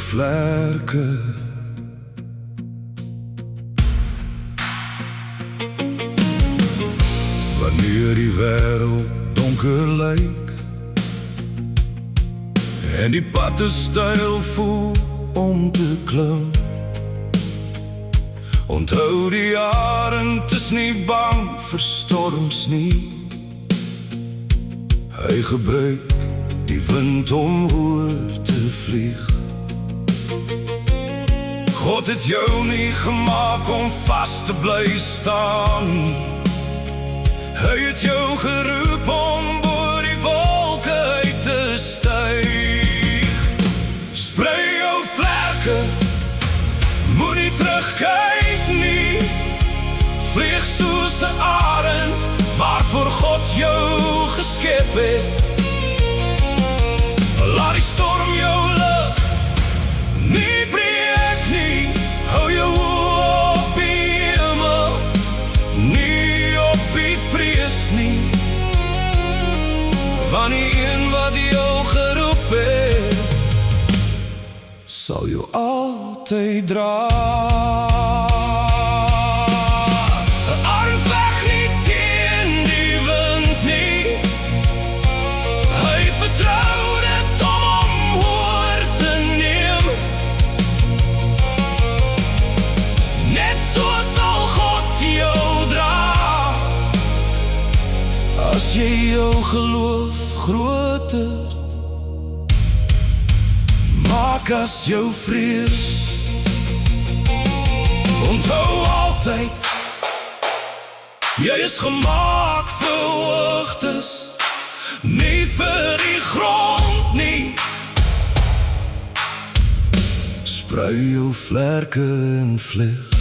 vlerke. Wanneer die wêreld donker lyk en die pad te steil voel om te klim, onthou die arend is nie bang vir storms nie. Hy gebruik die wind om hoër te vlieg. God het jou nie gemaak om vast te bly staan nie. Hy het jou geroep om boor die wolke uit te styg. Sprei jou vlerke, moenie terugkyk nie. Vlieg soos 'n arend waarvoor God jou geskep het. Laat die storm jou lig nie breek nie. Hou jou oë op die hemel, nie op die vrees nie. Want die een wat jou geroep het, sal jou altyd dra. As jy jou geloof groter maak as jou vrees, onthou altyd, jy is gemaak vir hoogtes, nie vir die grond nie. Sprei jou vlerke en vlieg.